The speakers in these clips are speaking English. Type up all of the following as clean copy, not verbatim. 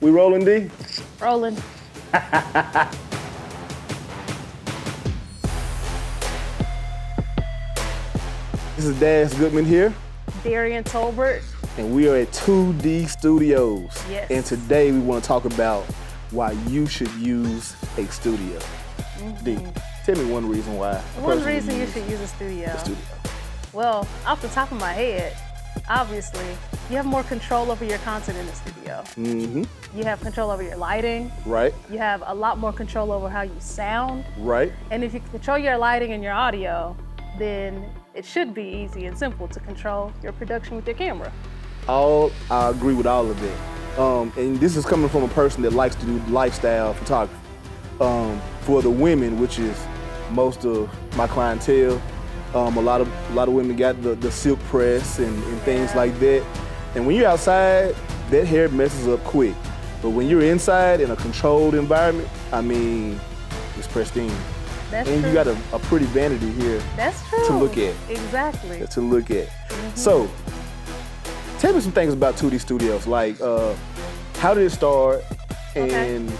We rolling, D? Rolling. This is Daz Goodman here. Darianne Tolbert. And we are at 2D Studios. Yes. And today we want to talk about why you should use a studio. D, tell me one reason why. One reason you should use a studio. Well, off the top of my head, obviously, you have more control over your content in the studio. You have control over your lighting. Right. You have a lot more control over how you sound. Right. And if you control your lighting and your audio, then it should be easy and simple to control your production with your camera. I agree with all of that. And this is coming from a person that likes to do lifestyle photography. For the women, which is most of my clientele, a lot of women got the silk press and things like that. And when you're outside, that hair messes up quick. But when you're inside in a controlled environment, I mean, it's pristine. That's and true. You got a pretty vanity here. That's true. To look at. Exactly. To look at. So, tell me some things about 2D Studios. Like, how did it start? And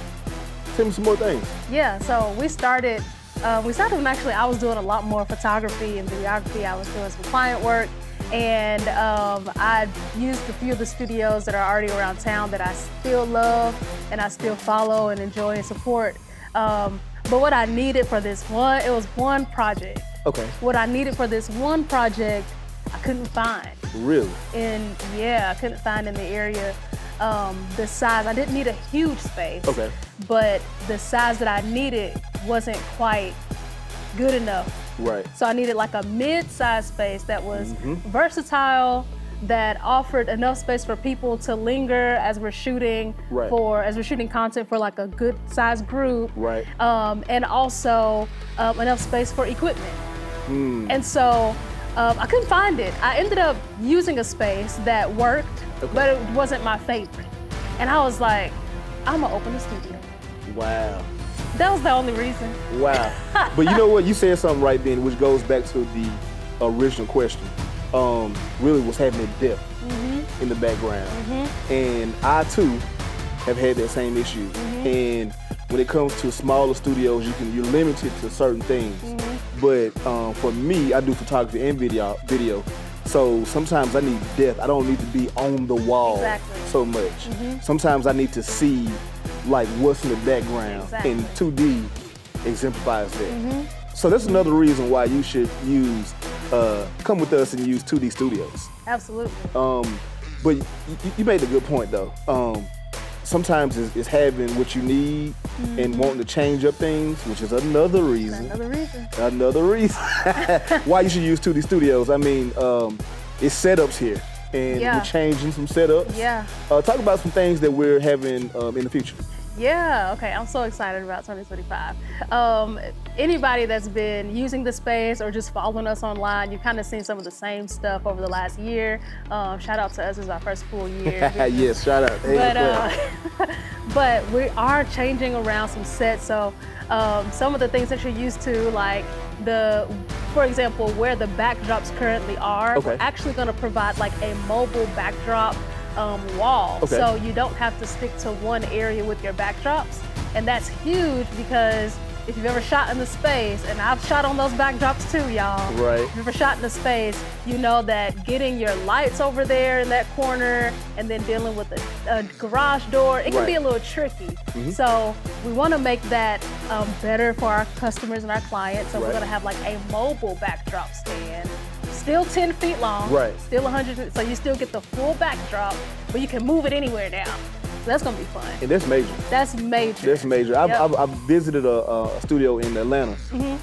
tell me some more things. Yeah, so we started when actually I was doing a lot more photography and videography. I was doing some client work, and I used a few of the studios that are already around town that I still love and I still follow and enjoy and support. But what I needed for this it was one project. Okay. What I needed for this one project, I couldn't find. Really? And yeah, I couldn't find in the area. The size, I didn't need a huge space. Okay. But the size that I needed wasn't quite good enough. Right. So I needed like a mid-sized space that was versatile, that offered enough space for people to linger as we're shooting content for like a good sized group. Right. And also enough space for equipment. And so I couldn't find it. I ended up using a space that worked, but it wasn't my favorite. And I was like, I'm gonna open a studio. Wow. That was the only reason. Wow. But you know what? You said something right then, which goes back to the original question. Really was having a depth in the background. And I too have had that same issue. And when it comes to smaller studios, you're limited to certain things. But for me, I do photography and video. So sometimes I need depth. I don't need to be on the wall so much. Sometimes I need to see like what's in the background. And 2D exemplifies that. So that's another reason why you should come with us and use 2D Studios. Absolutely. But you made a good point though. Sometimes it's having what you need and wanting to change up things, which is another reason. Another reason why you should use 2D Studios. I mean, it's setups here, and we're changing some setups. Talk about some things that we're having in the future. Yeah, okay, I'm so excited about 2025. Anybody that's been using the space or just following us online, you've kind of seen some of the same stuff over the last year. Shout out to us, this is our first full year. Yes, shout out. Hey, but we are changing around some sets, so some of the things that you're used to, like for example, where the backdrops currently are, we're actually gonna provide like a mobile backdrop wall. So you don't have to stick to one area with your backdrops. And that's huge because if you've ever shot in the space, and I've shot on those backdrops too, y'all. Right. If you've ever shot in the space, you know that getting your lights over there in that corner and then dealing with a garage door, it can be a little tricky. So we want to make that better for our customers and our clients. So we're going to have like a mobile backdrop stand. Still 10 feet long, still 100, so you still get the full backdrop, but you can move it anywhere now. So that's gonna be fun. And that's major. That's major. That's major. I visited a studio in Atlanta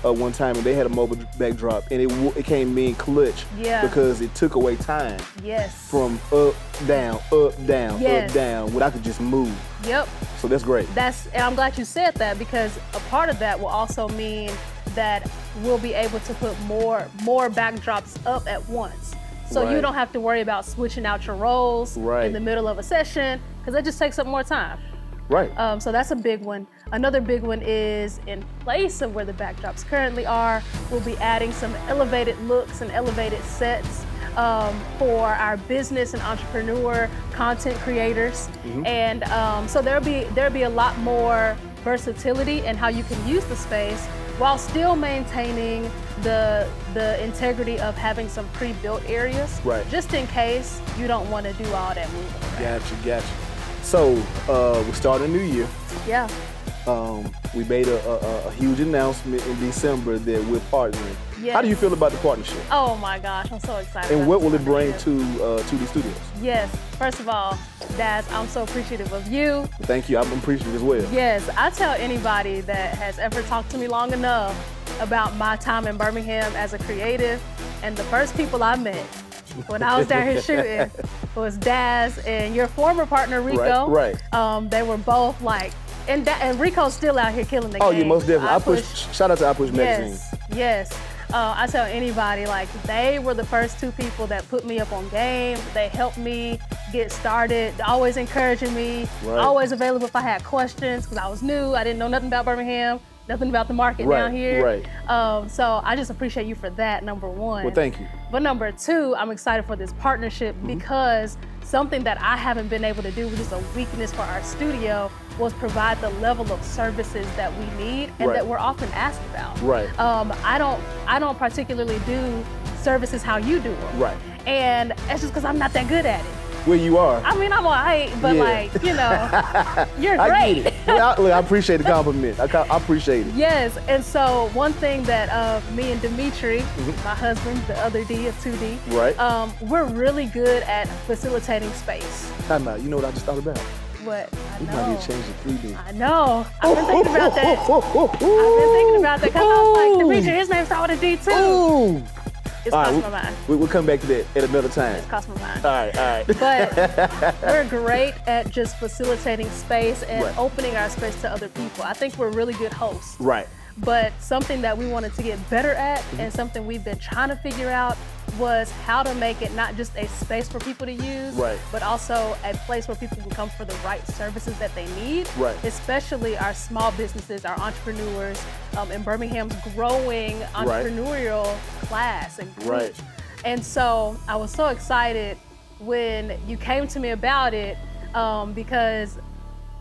one time, and they had a mobile backdrop, and it came in clutch because it took away time. From up, down, up, down, when I could just move. So that's great. And I'm glad you said that, because a part of that will also mean that we'll be able to put more backdrops up at once. So you don't have to worry about switching out your rolls in the middle of a session, because that just takes up more time. So that's a big one. Another big one is, in place of where the backdrops currently are, we'll be adding some elevated looks and elevated sets. for our business and entrepreneur content creators. And so there'll be a lot more versatility in how you can use the space while still maintaining the integrity of having some pre-built areas, just in case you don't want to do all that moving around. Gotcha. So we're starting a new year. Yeah. We made a huge announcement in December that we're partnering. Yes. How do you feel about the partnership? Oh my gosh, I'm so excited. And what will it bring to 2D Studios? Yes, first of all, Daz, I'm so appreciative of you. Thank you, I'm appreciative as well. Yes, I tell anybody that has ever talked to me long enough about my time in Birmingham as a creative, and the first people I met when I was down here shooting was Daz and your former partner, Rico. Right. They were both like, and Rico's still out here killing the game. Oh, yeah, most definitely. Shout out to I Push Magazine. Yes. I tell anybody, like, they were the first two people that put me up on game. They helped me get started, always encouraging me, always available if I had questions, because I was new. I didn't know nothing about Birmingham, nothing about the market down here. So I just appreciate you for that, number one. Well, thank you. But number two, I'm excited for this partnership because something that I haven't been able to do, which is a weakness for our studio, was provide the level of services that we need and that we're often asked about. I don't particularly do services how you do them. And it's just because I'm not that good at it. Well, you are. I mean, I'm all right, but like, you know, you're great. I get it. I appreciate the compliment. I appreciate it. Yes, and so one thing that me and Dimitri, my husband, the other D of 2D, we're really good at facilitating space. Time out. You know what I just thought about? What? I know. We might need to change to 3D. I know. I've been thinking about that. I've been thinking about that because I was like, Dimitri, his name started with a D too. Ooh. It's crossed my mind. We'll come back to that at another time. It's crossed my mind. All right. But we're great at just facilitating space and opening our space to other people. I think we're really good hosts. But something that we wanted to get better at and something we've been trying to figure out was how to make it not just a space for people to use, but also a place where people can come for the right services that they need, especially our small businesses, our entrepreneurs, in Birmingham's growing entrepreneurial class and group. And so I was so excited when you came to me about it because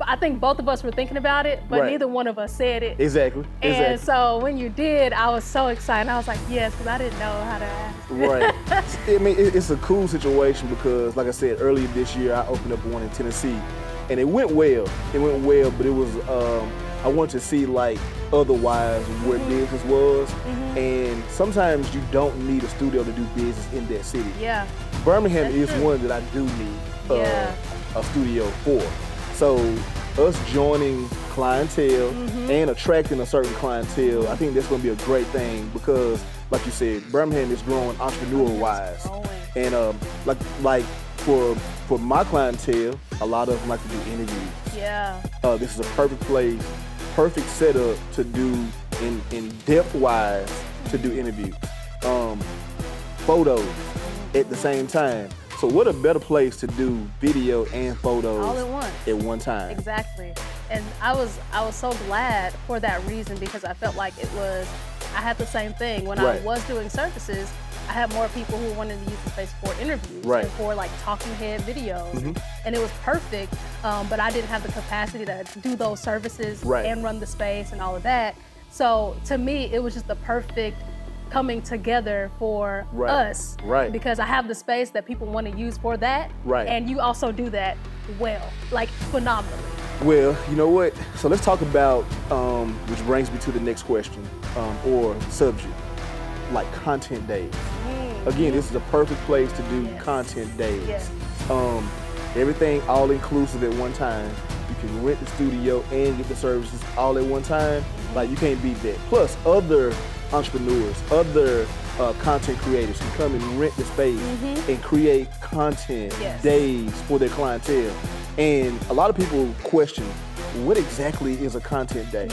I think both of us were thinking about it, but neither one of us said it. Exactly. And so when you did, I was so excited. I was like, yes, because I didn't know how to ask. I mean, it's a cool situation because, like I said, earlier this year, I opened up one in Tennessee, and it went well. But it was, I wanted to see, like, otherwise where business was. And sometimes you don't need a studio to do business in that city. Birmingham is one that I do need a studio for. So us joining clientele and attracting a certain clientele, I think that's going to be a great thing because, like you said, Birmingham is growing entrepreneur-wise. And like for my clientele, a lot of them like to do interviews. This is a perfect place, perfect setup to do in depth-wise to do interviews. Photos at the same time. So what a better place to do video and photos all at one time. Exactly. And I was so glad for that reason because I felt like I had the same thing. When I was doing services, I had more people who wanted to use the space for interviews and for like talking head videos. And it was perfect, but I didn't have the capacity to do those services and run the space and all of that. So to me, it was just the perfect coming together for us because I have the space that people want to use for that and you also do that well, like phenomenally. Well, you know what? So let's talk about, which brings me to the next question or subject, like content days. Again, this is a perfect place to do content days. Everything all inclusive at one time. You can rent the studio and get the services all at one time. Like, you can't beat that. Plus, other entrepreneurs, other content creators can come and rent the space and create content days for their clientele. And a lot of people question, what exactly is a content day?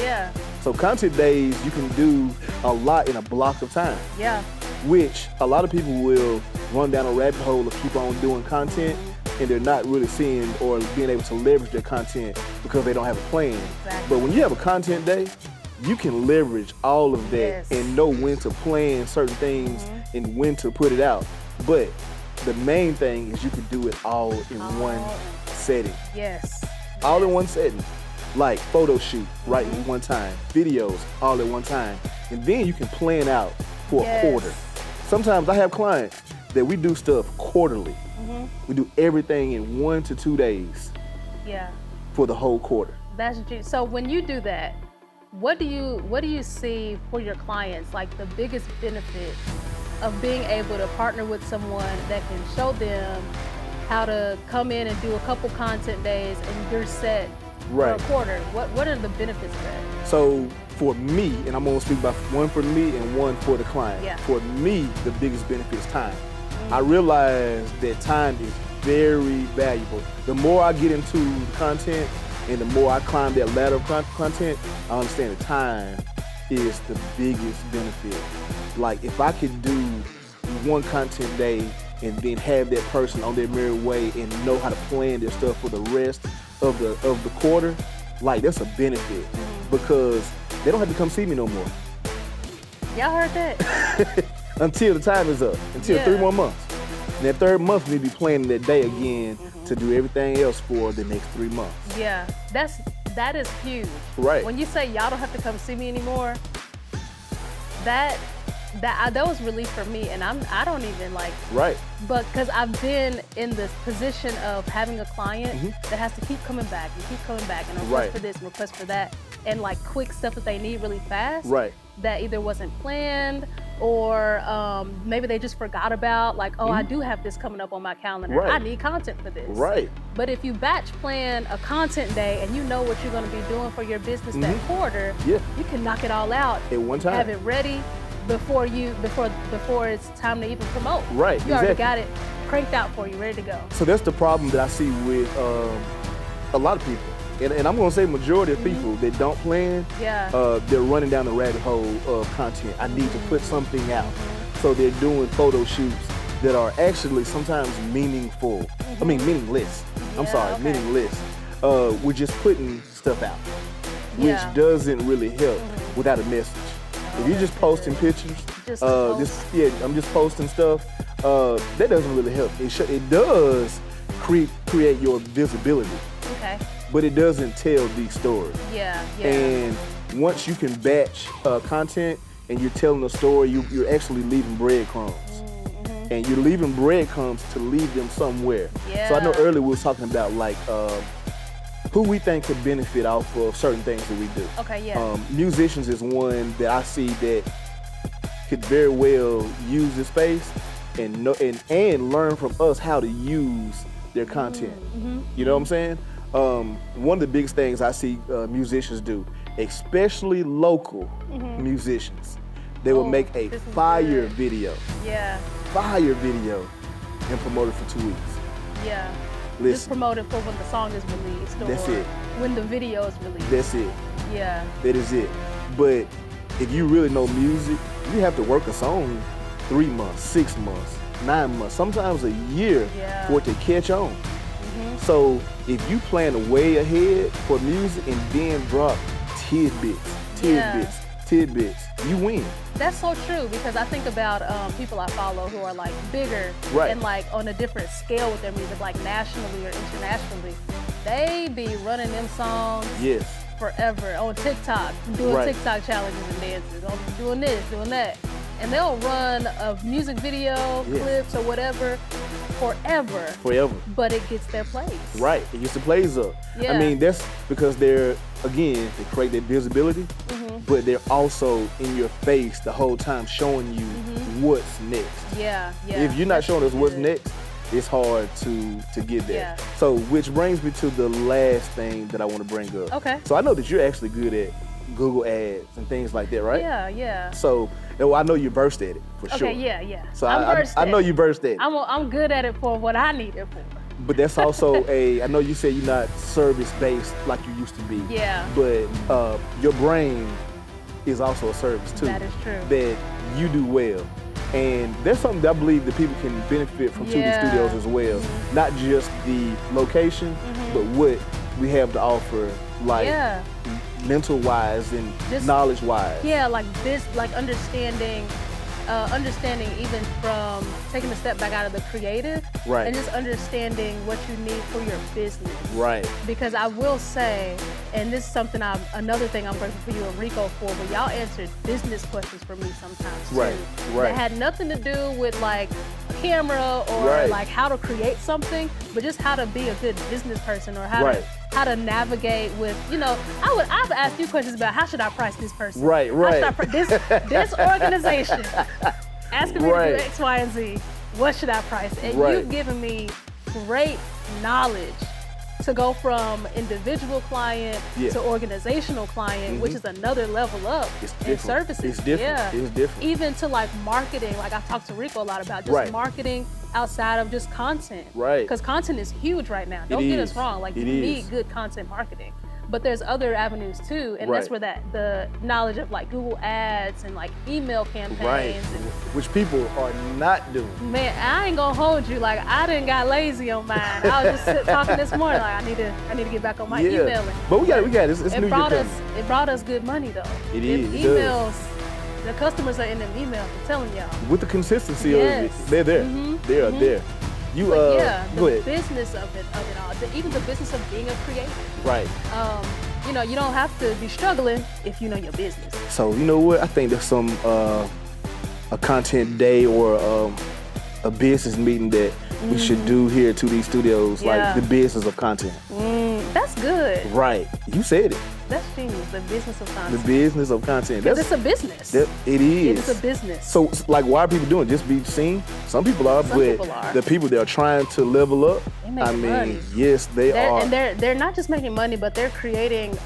So content days, you can do a lot in a block of time. Which a lot of people will run down a rabbit hole of keep on doing content and they're not really seeing or being able to leverage their content because they don't have a plan. But when you have a content day, you can leverage all of that and know when to plan certain things and when to put it out. But the main thing is you can do it all in one setting. Yes. All in one setting. Like photo shoot right at one time, videos all at one time. And then you can plan out for a quarter. Sometimes I have clients that we do stuff quarterly. We do everything in 1 to 2 days. Yeah. For the whole quarter. That's so when you do that, what do you see for your clients, like the biggest benefit of being able to partner with someone that can show them how to come in and do a couple content days and you're set for a quarter? What are the benefits of that? So for me, and I'm gonna speak about one for me and one for the client. Yeah. For me, the biggest benefit is time. I realize that time is very valuable. The more I get into the content and the more I climb that ladder of content, I understand that time is the biggest benefit. Like if I could do one content day and then have that person on their merry way and know how to plan their stuff for the rest of the quarter, like that's a benefit because they don't have to come see me no more. Y'all heard that? Until the time is up, until 3 more months. And that third month, we be planning that day again to do everything else for the next 3 months. Yeah, that is huge. Right. When you say y'all don't have to come see me anymore, that was relief for me, and I don't even like. Right. But because I've been in this position of having a client that has to keep coming back and request for this and request for that, and like quick stuff that they need really fast. Right. That either wasn't planned or maybe they just forgot about, like, oh, I do have this coming up on my calendar. Right. I need content for this. Right. But if you batch plan a content day and you know what you're going to be doing for your business that quarter, you can knock it all out at one time. Have it ready before it's time to even promote. Right. You already got it cranked out for you, ready to go. So that's the problem that I see with a lot of people. And I'm gonna say majority of people that don't plan, they're running down the rabbit hole of content. I need to put something out. So they're doing photo shoots that are actually sometimes meaningful. I mean meaningless. I'm sorry, meaningless. We're just putting stuff out, which doesn't really help without a message. If you're just posting pictures, I'm just posting stuff, that doesn't really help. It does create your visibility. Okay. But it doesn't tell the story. Yeah. And once you can batch content and you're telling a story, you're actually leaving breadcrumbs. And you're leaving breadcrumbs to leave them somewhere. Yeah. So I know earlier we were talking about like who we think could benefit off of certain things that we do. Okay, yeah. Musicians is one that I see that could very well use this space and learn from us how to use their content. You know what I'm saying? One of the biggest things I see musicians do, especially local musicians, they will make a fire video. Yeah. Fire video and promote it for 2 weeks. Yeah. Listen. Just promote it for when the song is released or That's it. when the video is released. That's it. Yeah. That is it. But if you really know music, you have to work a song 3 months, 6 months, 9 months, sometimes a year for it to catch on. So if you plan way ahead for music and then drop tidbits, you win. That's so true because I think about people I follow who are like bigger and like on a different scale with their music, like nationally or internationally. They be running them songs forever on TikTok, doing TikTok challenges and dances, doing this, doing that. And they'll run a music video, clips or whatever forever. But it gets their plays. Right, it gets the plays up. Yeah. I mean, that's because they create their visibility, but they're also in your face the whole time showing you what's next. Yeah. If you're not showing us what's next, it's hard to get there. Yeah. So, which brings me to the last thing that I want to bring up. Okay. So I know that you're actually good at Google Ads and things like that, right? Yeah. So, I know you're versed at it for sure. Okay, yeah. So I know you're versed at it. I'm good at it for what I need it for. But that's also I know you said you're not service-based like you used to be. Yeah. But your brain is also a service too. That is true. That you do well. And that's something that I believe that people can benefit from 2D Studios as well. Not just the location, but what we have to offer, like mental-wise and just knowledge-wise. Yeah, like this, like understanding understanding even from taking a step back out of the creative Right. and just understanding what you need for your business. Right. Because I will say, and this is something another thing I'm grateful for you and Rico for, but y'all answered business questions for me sometimes too. Right. Right. That had nothing to do with like a camera or Right. like how to create something, but just how to be a good business person or how Right. to navigate with, I've asked you questions about how should I price this person? Right, right. How should I this organization asking me Right. to do X, Y, and Z. What should I price? And Right. you've given me great knowledge to go from individual client Yeah. to organizational client, which is another level up It's in different. services. It's different. Yeah. It's different. Even to like marketing, like I've talked to Rico a lot about just Right. marketing outside of just content. Right. Because content is huge right now. Don't get us wrong. Like It you is. need good content marketing. But there's other avenues too, and that's Right. where the knowledge of like Google Ads and like email campaigns Right. and Which people are not doing. man, I ain't gonna hold you. Like I didn't got lazy on mine. I was just talking this morning. Like I need to get back on my emailing. But we got it. It's It new brought year us. coming. It brought us good money though. It Them is, it does. emails. The customers are in them emails. I'm telling y'all. With the consistency Yes. of it, they're there. They are there. You But yeah, go the ahead. business of it all. Even the business of being a creative. Right. You don't have to be struggling if you know your business. So you know what? I think there's some a content day or a business meeting that we should do here at 2D Studios, Yeah. like the business of content. That's good. Right. You said it. That's genius. The business of The content. business of content. Because it's a business. It is. It's a business. So, like, why are people doing it? Just be seen? Some people are, Some but people are. the people that are trying to level up, They making money. yes, they are. And they're not just making money, but they're creating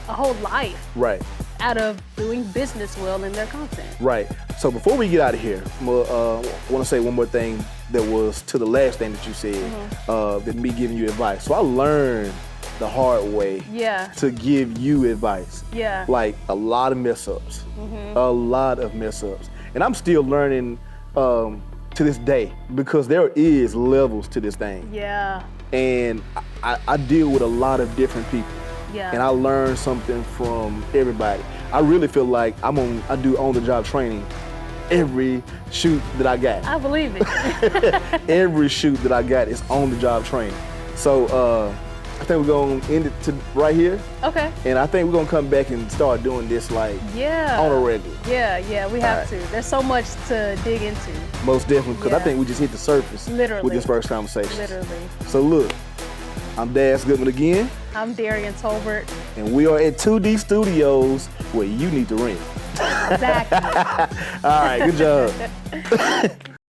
a whole life Right, out of doing business well in their content. right. So before we get out of here, I want to say one more thing that was to the last thing that you said, that me giving you advice. So I learned the hard way Yeah. to give you advice. Yeah. Like a lot of mess ups, a lot of mess ups. And I'm still learning to this day because there is levels to this thing. Yeah. And I deal with a lot of different people. Yeah. And I learn something from everybody. I really feel like I do on-the-job training every shoot that I got. I believe it. Every shoot that I got is on-the-job training. So I think we're gonna end it right here. Okay. And I think we're gonna come back and start doing this like Yeah. on a regular. Yeah, we have All right. to. There's so much to dig into. Most definitely, because I Yeah. think we just hit the surface Literally. with this first conversation. Literally. So look, I'm Daz Goodman again, I'm Darianne Tolbert. and we are at 2D Studios where you need to rent. Exactly. All right, good job.